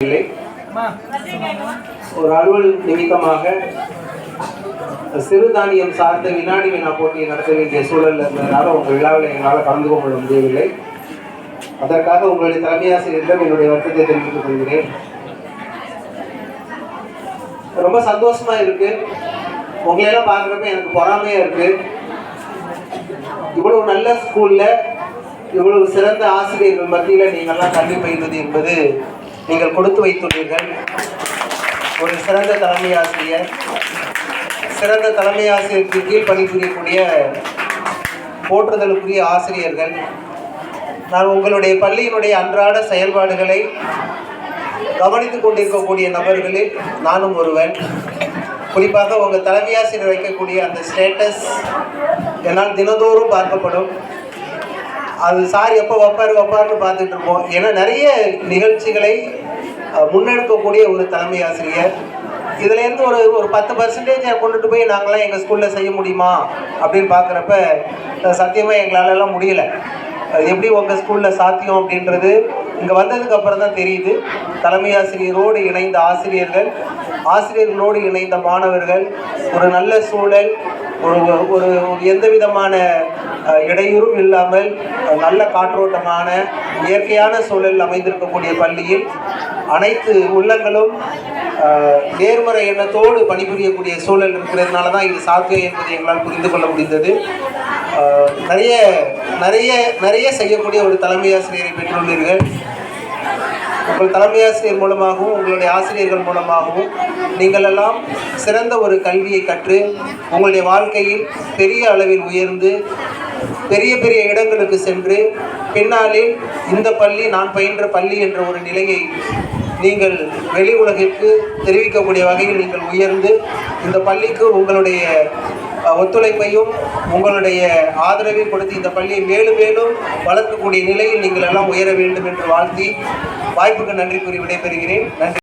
இல்லை. ஒரு அலுவல் நிமித்தமாக சிறுதானியம் சார்ந்த வினாடி வினா போட்டியை நடத்த வேண்டிய சூழல் இருந்ததுனால உங்கள் விழாவில் எங்களால் கலந்து கொள்ள முடியவில்லை. அதற்காக உங்களுடைய தலைமை ஆசிரியரிடம் என்னுடைய வருத்தத்தை தெரிவித்துக் கொள்கிறேன். ரொம்ப சந்தோஷமா இருக்கு. உங்களையெல்லாம் பார்க்குறப்ப எனக்கு பொறாமையா இருக்கு. இவ்வளவு நல்ல ஸ்கூல்ல இவ்வளவு சிறந்த ஆசிரியர்கள் மத்தியில் நீங்கள்லாம் கல்வி பயில்வது என்பது நீங்கள் கொடுத்து வைத்துள்ளீர்கள். ஒரு சிறந்த தலைமை ஆசிரியர், சிறந்த தலைமை ஆசிரியருக்கு கீழ் பணிபுரியக்கூடிய போற்றுதலுக்குரிய ஆசிரியர்கள். நான் உங்களுடைய பள்ளியினுடைய அன்றாட செயல்பாடுகளை கவனித்துக் கொண்டிருக்கக்கூடிய நபர்களில் நானும் ஒருவன். குறிப்பாக உங்கள் தலைமை ஆசிரியர் வைக்கக்கூடிய அந்த ஸ்டேட்டஸ் என்னால் தினந்தோறும் பார்க்கப்படும். அது சார் எப்போ வைப்பார்னு பார்த்துட்டு இருப்போம். ஏன்னா நிறைய நிகழ்ச்சிகளை முன்னெடுக்கக்கூடிய ஒரு தலைமை ஆசிரியர். இதுலேருந்து ஒரு 10% கொண்டுட்டு போய் நாங்களாம் எங்கள் ஸ்கூலில் செய்ய முடியுமா அப்படின்னு பார்க்குறப்ப சத்தியமாக எங்களாலெல்லாம் முடியலை. எப்படி உங்கள் ஸ்கூலில் சாத்தியம் அப்படின்றது இங்கே வந்ததுக்கு அப்புறம் தான் தெரியுது. தலைமை ஆசிரியரோடு இணைந்த ஆசிரியர்கள், ஆசிரியர்களோடு இணைந்த மாணவர்கள், ஒரு நல்ல சூழல், ஒரு எந்த விதமான இடையூறும் இல்லாமல் நல்ல காற்றோட்டமான இயற்கையான சூழல் அமைந்திருக்கக்கூடிய பள்ளியில் அனைத்து உள்ளங்களும் நேர்மறை எண்ணத்தோடு பணிபுரியக்கூடிய சூழல் இருக்கிறதுனால தான் இது சாத்தியம் என்பதை எங்களால் புரிந்து கொள்ள முடிந்தது. நிறைய நிறைய நிறைய செய்யக்கூடிய ஒரு தலைமை ஆசிரியரை பெற்றுள்ளீர்கள். உங்கள் தலைமை ஆசிரியர் மூலமாகவும் உங்களுடைய ஆசிரியர்கள் மூலமாகவும் நீங்கள் எல்லாம் சிறந்த ஒரு கல்வியை கற்று உங்களுடைய வாழ்க்கையில் பெரிய அளவில் உயர்ந்து பெரிய பெரிய இடங்களுக்கு சென்று பின்னாளில் இந்த பள்ளி நான் பயின்ற பள்ளி என்ற ஒரு நிலையை நீங்கள் வெளி உலகிற்கு தெரிவிக்கக்கூடிய வகையில் நீங்கள் உயர்ந்து இந்த பள்ளிக்கு உங்களுடைய ஒத்துழைப்பையும் உங்களுடைய ஆதரவையும் கொடுத்து இந்த பள்ளியை மேலும் மேலும் வளர்க்கக்கூடிய நிலையில் நீங்கள் எல்லாம் உயர வேண்டும் என்று வாழ்த்தி வாய்ப்புக்கு நன்றி கூறி விடைபெறுகிறேன். நன்றி.